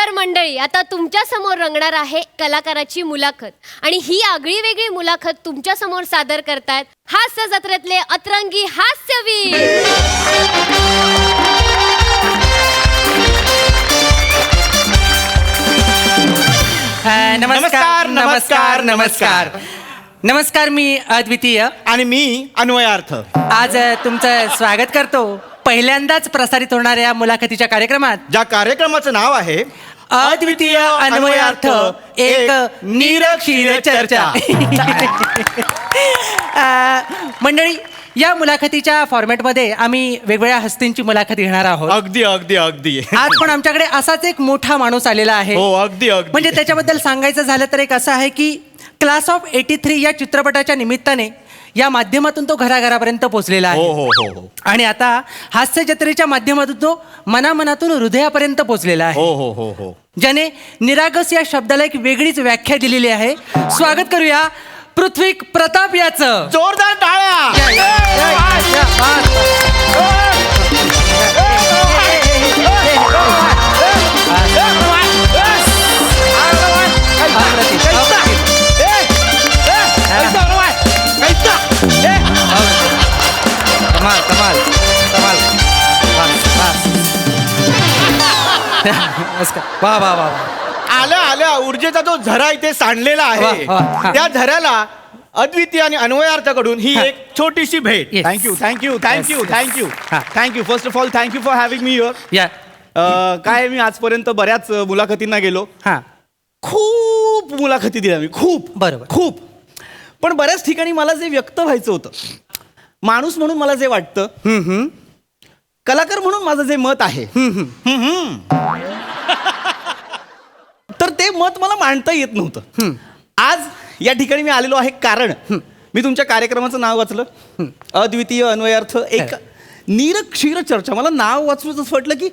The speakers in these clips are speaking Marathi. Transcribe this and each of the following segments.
नमस्कार मंडळी, आता तुमच्या समोर रंगणार आहे कलाकाराची मुलाखत आणि ही आगळी वेगळी मुलाखत तुमच्या समोर सादर करतायत हास्य जत्रेतले अतरंगी हास्यवीर. नमस्कार नमस्कार नमस्कार नमस्कार. मी अद्वितीय आणि मी अन्वयार्थ. आज तुमचं स्वागत करतो पहिल्यांदाच प्रसारित होणाऱ्या मुलाखतीच्या कार्यक्रमात, ज्या कार्यक्रमाचं नाव आहे अद्वितीय अन्वयार्थ एक निरक्षीर चर्चा. मंडळी, या मुलाखतीच्या फॉर्मॅटमध्ये आम्ही वेगवेगळ्या हस्तींची मुलाखत घेणार आहोत. अगदी अगदी अगदी. आज पण आमच्याकडे असाच एक मोठा माणूस आलेला आहे. हो, अगदी अगदी. म्हणजे त्याच्याबद्दल सांगायचं झालं तर एक असं आहे की क्लास ऑफ 83 या चित्रपटाच्या निमित्ताने या माध्यमातून तो घराघरापर्यंत पोहोचलेला हो आहे. हो हो हो आणि आता हास्य जत्रेच्या माध्यमातून तो मनामनातून हृदयापर्यंत पोहोचलेला आहे. हो हो हो हो. ज्याने निरागस या शब्दाला एक वेगळीच व्याख्या दिलेली आहे. स्वागत करूया पृथ्वी प्रताप याचं. जोरदार टाळ्या. कमाल कमाल कमाल. वा वा वा. आल्या आल्या ऊर्जेचा जो झरा इथे सांडलेला आहे, वा, वा. त्या झऱ्याला अद्वितीय आणि अन्वयार्थाकडून ही हा. एक छोटीशी भेट. Yes. Thank you thank you thank you Yes. Thank you हा. Thank you. First of all thank you for having me your. या काय मी आजपर्यंत बऱ्याच मुलाखतींना गेलो, हा खूप मुलाखती दिल्या मी, खूप बरोबर. खूप. पण बऱ्याच ठिकाणी मला जे व्यक्त व्हायचं होतं, माणूस म्हणून मला जे वाटतं, कलाकार म्हणून माझं जे मत आहे, तर ते मत मला मांडता येत नव्हतं. आज या ठिकाणी मी आलेलो आहे कारण मी तुमच्या कार्यक्रमाचं नाव वाचलं, अद्वितीय अन्वयार्थ एक निरक्षीर चर्चा. मला नाव वाचून असं वाटलं की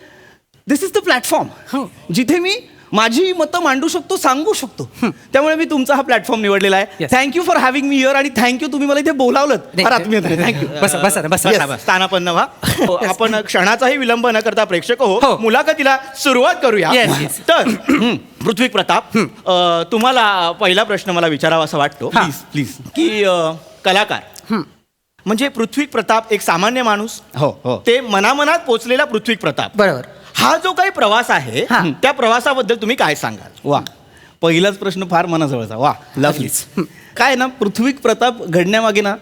दिस इज द प्लॅटफॉर्म जिथे मी माझी मतं मांडू शकतो, सांगू शकतो. त्यामुळे मी तुमचा हा प्लॅटफॉर्म निवडलेला आहे. Yes. Thank you for having me here आणि थँक्यू तुम्ही मला इथे बोलावलं. फार आत्मीयतेने थँक्यू. बसा बसा ना, बसा बसा. स्थानापन्न व्हा. हो, आपण क्षणाचाही विलंब न करता प्रेक्षक हो. हो, मुलाखतीला सुरुवात करूया. Yes, yes. तर पृथ्वी प्रताप, तुम्हाला पहिला प्रश्न मला विचारावा असं वाटतो, हा. प्लीज प्लीज, की कलाकार म्हणजे पृथ्वी प्रताप एक सामान्य माणूस, हो हो ते मनामनात पोचलेला पृथ्वी प्रताप. बरोबर. हा जो काही प्रवास आहे, हा. त्या प्रवासाबद्दल तुम्ही काय सांगाल? वा, पहिलाच प्रश्न फार मनाजवळचा. वा, लवलीच. काय ना, पृथ्वी प्रताप घडण्यामागे ना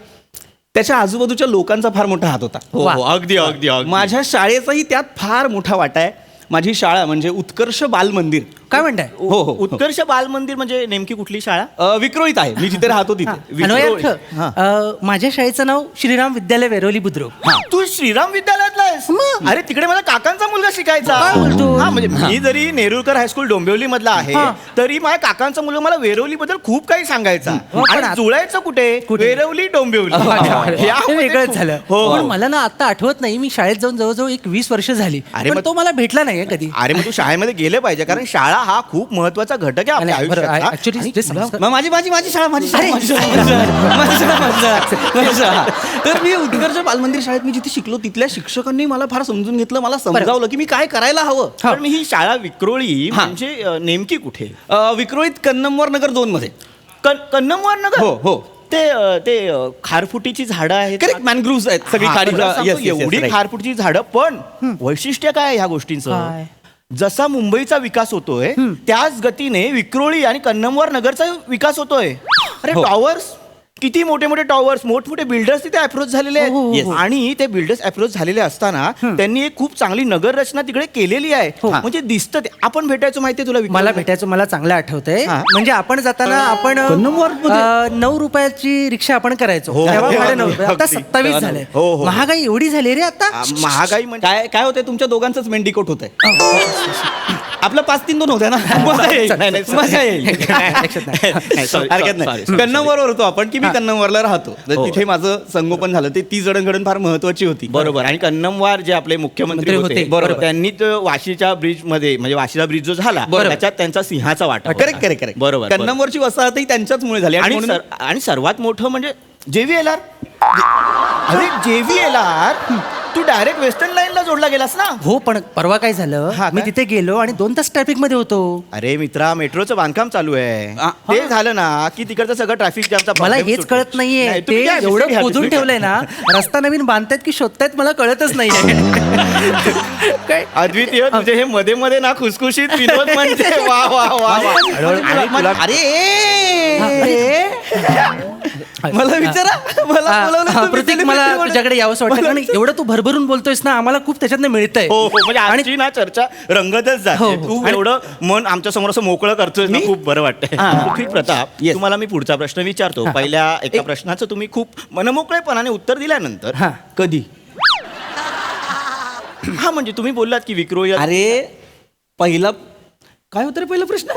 त्याच्या आजूबाजूच्या लोकांचा फार मोठा हात होता. हो, हो, अगदी अगदी अगदी. माझ्या शाळेचाही त्यात फार मोठा वाटा आहे. माझी शाळा म्हणजे उत्कर्ष बाल मंदिर. काय म्हणताय? हो हो. उत्कर्ष बाल मंदिर म्हणजे नेमकी कुठली शाळा? विक्रोळीत आहे. मी जिथे राहतो तिथे. अन्वयार्थ, विक्रोळी. हा. माझ्या शाळेचं नाव श्रीराम विद्यालय वेरोली बुद्रुक. हा. तू श्रीराम विद्यालयातला आहेस? मग. अरे, तिकडे माझ्या काकांचा मुलगा शिकायचा. काय बोलतो? हा, म्हणजे मी जरी नेरुरकर हायस्कूल डोंबिवली मधला आहे, हा. तरी माझ्या काकांचा मुलगा मला वेरवली बद्दल खूप काही सांगायचा. हो, पण आणि आता- जुळायचं कुठे? कुठे? वेरवली डोंबिवली. हे यामध्ये वेगळंच खूप- झालं. हो पण हो. मला ना आता आठवत नाही, मी शाळेत जाऊन जवळजवळ 20 वर्ष झाली. अरे पण मग- तो मला भेटला नाहीये कधी. अरे, मग तू शाळेमध्ये गेले पाहिजे, कारण शाळा हा खूप महत्वाचा घटक आहे आपल्या नाही, बरोबर. आयुष्यात. Actually, आणि ते तुला- संस्कार- मग माझी माझी माझी शाळा माझी शाळा, अरे, माझी शाळा, माझी शाळा, माझी शाळा, माझी शाळा. तर मी उत्कर्ष बालमंदिर शाळेत मी जिथे शिकलो, तिथल्या शिक्षकांनी मला फार समजून घेतलं, मला समजावलं की मी काय करायला हवं. हा. पण मी ही शाळा विक्रोळी म्हणजे नेमकी कुठे? विक्रोळीत कन्नमवार नगर 2 मध्ये. कन्नमवार नगर? हो हो. ते खारफुटीची झाडं आहेत. करेक्ट, मॅनग्रुव्ज आहेत सगळी हा, खारी. बरोबर. एवढी खारफुटीची झाडं, पण वैशिष्ट्य काय आहे ह्या गोष्टींचं? काय? जसा मुंबईचा विकास होतोय, त्याच गतीने विक्रोळी आणि कन्नमवार नगरचा विकास होतोय. अरे, हो. टॉवर्स, किती मोठे मोठे टॉवर्स, मोठमोठे बिल्डर्स तिथे अप्रोच झालेले हो, हो, आहेत. हो. आणि ते बिल्डर्स अप्रोच झालेले असताना त्यांनी एक खूप चांगली नगर रचना तिकडे केलेली आहे. हो. म्हणजे दिसतं ते. आपण भेटायचो माहितीये तुला विक्रोळीला? मला भेटायचं, मला चांगलं आठवतंय. हा. म्हणजे आपण जाताना आपण कन्नमवारमध्ये? 9 रुपयाची रिक्षा आपण करायचो. हो, तेव्हा हो, भाडं हो, 9 रुपये. आता अगदी. 27 झाले. हो, हो. महागाई एवढी झाली रे आता. महागाई म्हणजे काय काय होतंय, तुमच्या दोघांचंच मेंढीकोट होतंय. आपलं 5-3-2 होत्या ना. मजा येईल. नाही, नाही, मजा येईल. लक्षात नाही. हरकत नाही. कन्नमवारवर होतो आपण, की मी कन्नमवारला राहतो. तर तिथे माझं संगोपन झालं. ती जडणघडण फार महत्वाची होती. बरोबर. आणि कन्नमवार जे आपले मुख्यमंत्री होते. होते, बरोबर, त्यांनी तो वाशीच्या ब्रिज मध्ये, म्हणजे वाशीचा ब्रिज जो झाला, त्याच्यात त्यांचा सिंहाचा वाटा होता. Correct correct correct. बरोबर. कन्नमवरची वसाहतही त्यांच्याचमुळे झाली. आणि सर्वात मोठं म्हणजे JVLR. अरे, JVLR तू डायरेक्ट वेस्टर्न लाईनला जोडला गेलास ना. हो पण परवा काय झालं हा, मी काय? तिथे गेलो आणि 2 तास ट्रॅफिक मध्ये होतो. अरे मित्रा, मेट्रोचं बांधकाम चालू आहे. ते झालं ना की तिकडचं सगळं ट्रॅफिक जॅमचा मला problem हेच सुटेल. कळत नाहीये नाही, ते तुम्ही घ्या, एवढं घ्या, खोदून घ्या. ठेवलंय ना रस्ता नवीन बांधतायत की शोधतायत मला कळतच नाहीये. काय अद्वितीय तुझे हे मध्ये मध्ये ना खुसखुशीत विनोद म्हणजे वा वा वा वा. आणि तुला- मला विचारा. मला बोलवलं हा, तुम्ही प्रतीक celebrity मला म्हणून. तुझ्याकडे यावंसं वाटतं कारण एवढं तू भरभरून बोलतोयस ना आम्हाला खूप त्याच्यातनं मिळतंय. हो हो म्हणजे आणि आजची ना चर्चा रंगतच हो, जाते. हो. तू आणि- एवढं मन आमच्या समोर असं मोकळं करतोय ना, खूप बरं वाटतंय. पृथ्वी प्रताप, Yes. तुम्हाला मी पुढचा प्रश्न विचारतो. पहिल्या एका प्रश्नाचं तुम्ही खूप मनमोकळेपणाने उत्तर दिल्यानंतर हा कधी हा म्हणजे तुम्ही बोललात की विक्रोळी अरे पहिला काय होतं रे पहिला प्रश्न.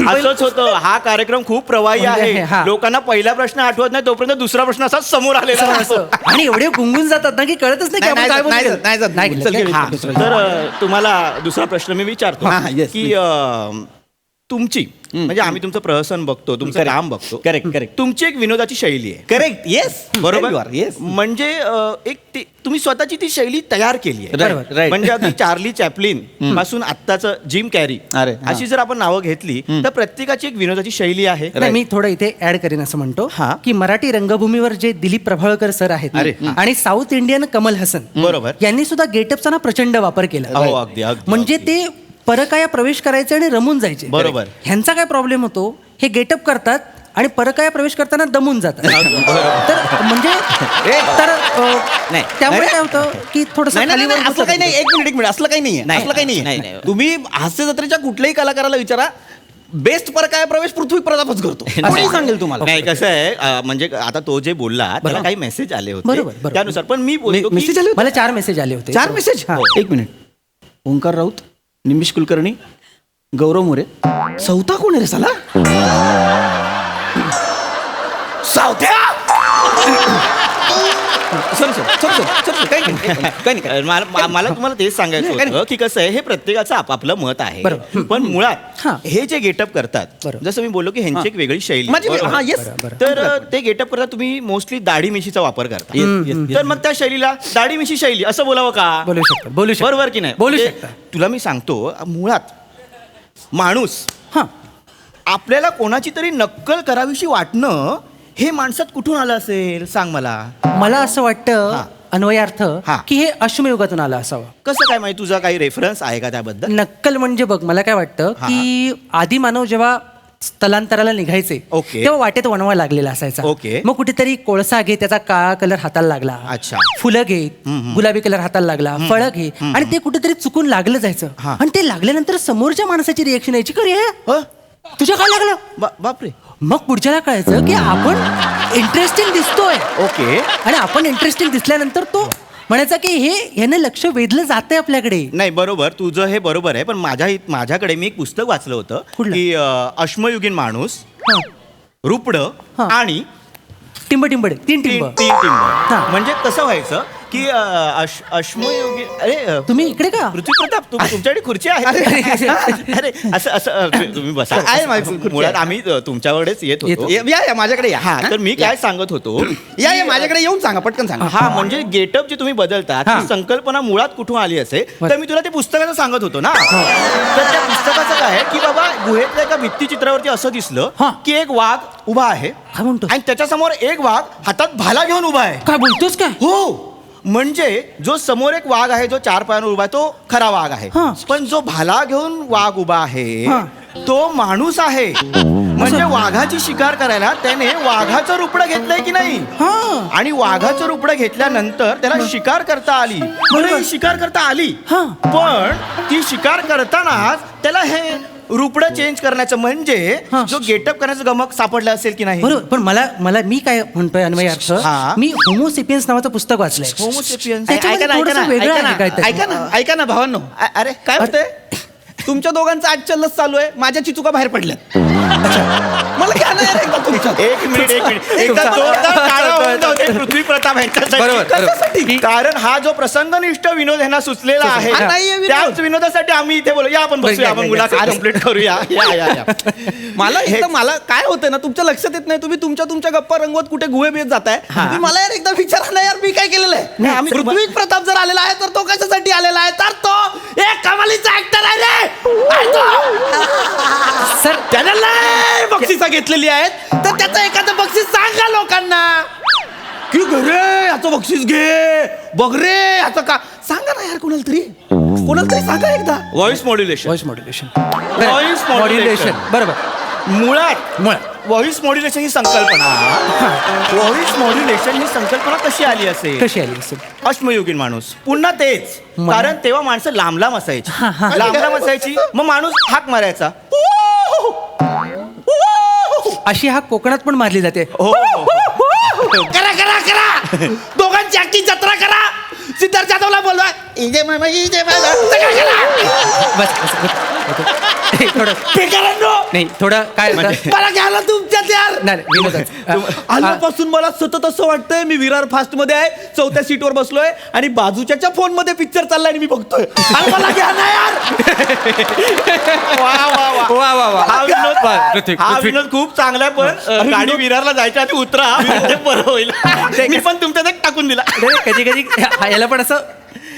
असंच होतं. हा कार्यक्रम खूप प्रवाही म्हणजे आहे. हे, हा. लोकांना पहिला प्रश्न आठवत नाही तोपर्यंत दुसरा प्रश्न असाच समोर आलेला असतो. असं. आणि एवढे गुंगून जातात ना की कळतच नाही की आपण काय बोलतोय. नाही चल, गेलं. घे, हा, दुसरं. तर तुम्हाला दुसरा प्रश्न मी विचारतो हा, yes, की तुमची म्हणजे आम्ही तुमचं प्रहसन बघतो, तुमचं Correct. काम बघतो. Correct, correct. तुमची एक विनोदाची शैली आहे. करेक्ट येस बरोबर येस म्हणजे तुम्ही स्वतःची ती शैली तयार केली आहे. Right, right. म्हणजे अगदी चार्ली चॅपलिन पासून आत्ताचं जिम कॅरी अरे, हा. अशी जर आपण नावं घेतली तर प्रत्येकाची एक विनोदाची शैली आहे. नाही मी थोडं इथे ऍड करेन असं म्हणतो हा. की मराठी रंगभूमीवर जे दिलीप प्रभावळकर सर आहेत अरे, हा. आणि साऊथ इंडियन कमल हसन बरोबर. यांनी सुद्धा गेटअपचा ना प्रचंड वापर केला. हो, अगदी, अगदी, म्हणजे अगदी. ते परकाया प्रवेश करायचे आणि रमून जायचे. बरोबर. ह्यांचा काय प्रॉब्लेम होतो हे गेटअप करतात आणि परकाया प्रवेश करताना दमून जातात. तर म्हणजे तर नाही. त्यामुळे काय होतं की थोडंसं नाही नाही, खालीवर नाही, असलं काही नाही. एक मिनिट असलं काही नाहीये. नाही, असलं काही नाही, नाहीये नाही. तुम्ही हास्य जत्रेच्या कुठल्याही कलाकाराला विचारा बेस्ट पर काय प्रवेश पृथ्वी प्रतापच करतो कोणी सांगेल तुम्हाला. नाही कसं आहे म्हणजे आता तो जे बोलला त्याला बरोबर. काही मेसेज आले होते बरोबर, बरोबर. त्यानुसार पण मी बोलतो की- मेसेज आले होते? मला 4 मेसेज आले होते. 4 मेसेज हा. एक मिनिट. ओंकार राऊत, निमिष कुलकर्णी, गौरव मोरे, चौथा कोण आहे रे साला. सावत्या. सॉरी सॉरी काही नाही. मला तुम्हाला तेच सांगायचं नाही, होतं की कसं आहे हे प्रत्येकाचं आपापलं मत आहे. बरोबर. पण मुळात हा. हे जे गेटअप करतात बरोबर. जसं मी बोललो की ह्यांची एक वेगळी शैली माझी आहे. हा येस तर ते गेटअप करता तुम्ही मोस्टली दाढी मिशीचा वापर करता. Yes, yes, yes. तर मग त्या शैलीला दाढी मिशी शैली असं बोलावं का? बोलू शकता बरोबर की नाही? बोलू म्हणजे शकता. तुला मी सांगतो मुळात माणूस हा आपल्याला कोणाची तरी नक्कल करावीशी वाटणं हे माणसात कुठून आलं असेल सांग मला. मला असं वाटतं हा. अन्वयार्थ हा. की हे अश्मयुगातून आलं असावं. कसं काय माहिती तुझा काही रेफरन्स आहे का त्याबद्दल? नक्कल म्हणजे बघ मला काय वाटतं हा. की आदी मानव जेव्हा स्थलांतराला निघायचे ओके. तेव्हा वाटेत वणवा लागलेला असायचा. ओके. मग कुठेतरी कोळसा घे त्याचा काळा कलर हाताला लागला. अच्छा. फुलं घे गुलाबी कलर हाताला लागला. फळं घे आणि ते कुठेतरी चुकून लागलं जायचं. हा. आणि ते लागल्यानंतर समोरच्या माणसाची रिएक्शन यायची का रे तुझ्या काय लागलं. बापरे. मग पुढच्याला कळायचं की आपण इंटरेस्टिंग दिसतोय. ओके. आणि आपण इंटरेस्टिंग दिसल्यानंतर तो म्हणायचा की हे ह्याने लक्ष वेधलं जातंय आपल्याकडे. नाही बरोबर तुझं हे बरोबर आहे पण माझ्याकडे मी एक पुस्तक वाचलं होतं कुठलं? की अश्मयुगीन माणूस हा. रुपड हा. आणि टिंब टिंबडे 3 तीन टिंब. तीन टिंब. हा. म्हणजे कसं व्हायचं की अश्मयुगीन अरे तुम्ही इकडे का? पृथ्वी प्रताप तुमच्याकडे खुर्ची आहे अरे असं तुम्ही बसा. आहे माझी खुर्ची मुळात आहे. आम्ही तुमच्याकडेच येत होतो. या माझ्याकडे या. हा तर मी काय सांगत होतो या माझ्याकडे येऊन सांगा पटकन सांगा. हा म्हणजे गेटअप जे तुम्ही बदलतात हा. ती संकल्पना मुळात कुठून आली असेल बर. तर मी तुला ते पुस्तकाचं सांगत होतो ना. तर त्या पुस्तकाचं काय आहे की बाबा गुहेतल्या एका भित्तिचित्रावरती असं दिसलं हा. की एक वाघ उभा आहे काय म्हणतो? आणि त्याच्यासमोर एक वाघ हातात भाला घेऊन उभा आहे. काय बोलतोस काय? हो म्हणजे जो समोर एक वाघ आहे जो 4 पायांवर उभा आहे तो खरा वाघ आहे. हा. पण जो भाला घेऊन वाघ उभा आहे हा. तो माणूस आहे. म्हणजे वाघाची शिकार करायला त्याने वाघाचं रुपडं घेतलंय की नाही. हा. आणि वाघाचं रुपडं घेतल्यानंतर त्याला शिकार करता आली. बरं, ही शिकार करता आली हा. पण ती शिकार करतानाच त्याला हे रुपडं चेंज करण्याचं म्हणजे हा. जो गेटअप करण्याचं गमक सापडलं असेल की नाही. बरोबर पण मला मी काय म्हणतोय अन्वयार्थ हा. मी होमोसेपियन्स नावाचं पुस्तक वाचलंय. होमोसेपियन्स. त्याच्यामध्ये थोडंसं वेगळं आहे काहीतरी. ऐका ना भावांनो अरे काय होतंय तुमच्या दोघांचं आज चल्लस चालू आहे माझ्या चिचुका बाहेर पडल्यात. मला घ्या ना यार एकदा तुमच्यात. एक मिनिट एकदा तुमचा- जोरदार टाळ्या होऊन जाऊ दे पृथ्वी प्रताप यांच्यासाठी. बरोबर, बरोबर. कशासाठी? कारण हा जो प्रसंगनिष्ठ विनोद यांना सुचलेला आहे हा नाहीये विनोद. त्याच विनोदासाठी आम्ही इथे बोलू या आपण बसूया बरं, आपण या, मुलाखत या. कंप्लीट करूया या मला एकदा मला काय होतंय ना तुमच्या लक्षात येत नाही तुम्ही तुमच्या गप्पा रंगवत कुठे गुहे बेत जाताय तुम्ही मला यार एकदा विचारा ना यार मी काय केलेलं आहे आम्ही पृथ्वी प्रताप जर आलेला आहे तर तो कशासाठी आलेला आहे तर तो एक कमालीचा ऍक्टर आहे रे आहे तो. सर त्याने लय बक्षिसं घेतलेली आहेत तर त्याचं एखादं बक्षीस सांगा लोकांना की घरे याचं बक्षीस घे बघ रे याचं का सांगा ना यार कोणाला तरी सांगा एकदा voice modulation voice modulation Voice modulation. बरोबर मुळात व्हॉइस मॉड्युलेशन ही संकल्पना व्हॉइस मॉड्युलेशन ही संकल्पना कशी आली असेल कशी आली असेल अश्मयुगीन माणूस पुन्हा तेच कारण तेव्हा माणसं लांब लांब असायची लांब लांब असायची मग माणूस हाक मारायचा अशी हा कोकणात पण मारली जाते हो करा करा करा दोघांची अख्खी जत्रा करा सिद्धार्थ जाधवला बोलवा इजे मामा इजे मामा सगळं करा. बस बस, बस. हे थोडं बेकारांनो, नाही थोडं काय होतं? मला घ्यायला तुमच्यात यार नाही नाही, विनोदच. आल्यापासून मला सतत असं वाटतंय मी विरार फास्ट मध्ये आहे 4थ्या सीटवर बसलोय आणि बाजूच्या फोन मध्ये पिक्चर चाललाय आणि मी बघतोय आणि मला घ्या ना यार वा वा वा वा वा वा हा विनोद पृथ्वी, हा पृथ्वी. विनोद खूप चांगला आहे पण गाडी विरारला जायच्या आधी उतरा ते बरं होईल मी पण तुमच्यात एक टाकून दिला कधी कधी याला पण असं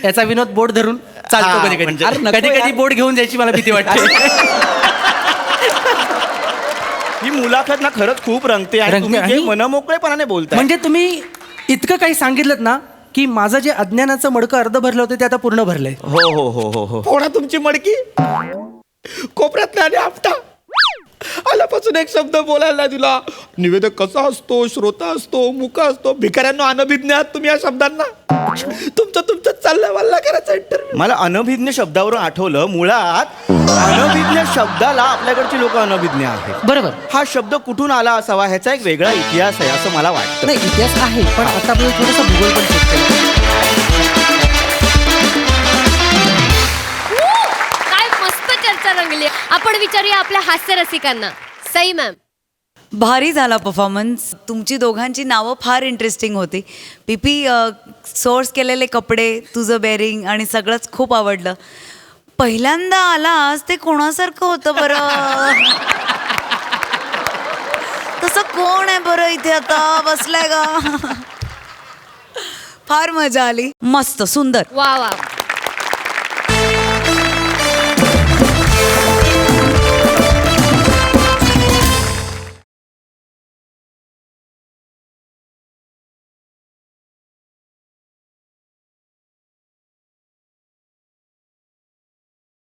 याचा विनोद बोट धरून चालतो हा, कधी कधी म्हणजे- अरे, कधी कधी बोट घेऊन जायची मला भीती वाटते ही मुलाखत ना खरंच खूप रंगते आणि रंगते तुम्ही जे आणि- मनमोकळेपणाने बोलताय म्हणजे तुम्ही इतकं काही सांगितलं ना की माझं जे अज्ञानाचं मडकं अर्ध भरलं होतं ते आता पूर्ण भरलंय हो हो हो हो हो फोडा तुमची मडकी कोपऱ्यात आणि आपटा आल्यापासून एक शब्द बोलायला नाही दिला निवेदक कसा असतो श्रोता असतो मुका असतो भिकाऱ्यांना अनभिज्ञ आहात तुम्ही या शब्दांना तुमचं चाललंय वल्ला करायचा इंटरव्ह्यू मला अनभिज्ञ शब्दावरून आठवलं मुळात अनभिज्ञ शब्दाला आपल्याकडची लोक अनभिज्ञ आहेत बरोबर हा शब्द कुठून आला असावा ह्याचा एक वेगळा इतिहास आहे असं मला वाटतं नाही इतिहास आहे पण आता आपल्याला थोडंसं भूगोल पण शिकतो काय मस्त चर्चा रंगली. आपण विचारूया आपल्या हास्य रसिकांना. सई मॅम, भारी झाला परफॉर्मन्स. तुमची दोघांची नावं फार इंटरेस्टिंग होती. पीपी सोर्स केलेले कपडे, तुझं बेरिंग आणि सगळंच खूप आवडलं. पहिल्यांदा आलास ते कोणासारखं होतं बरं? तसं कोण आहे बरं इथे आता बसलाय का? फार मजा आली. मस्त सुंदर. वा वा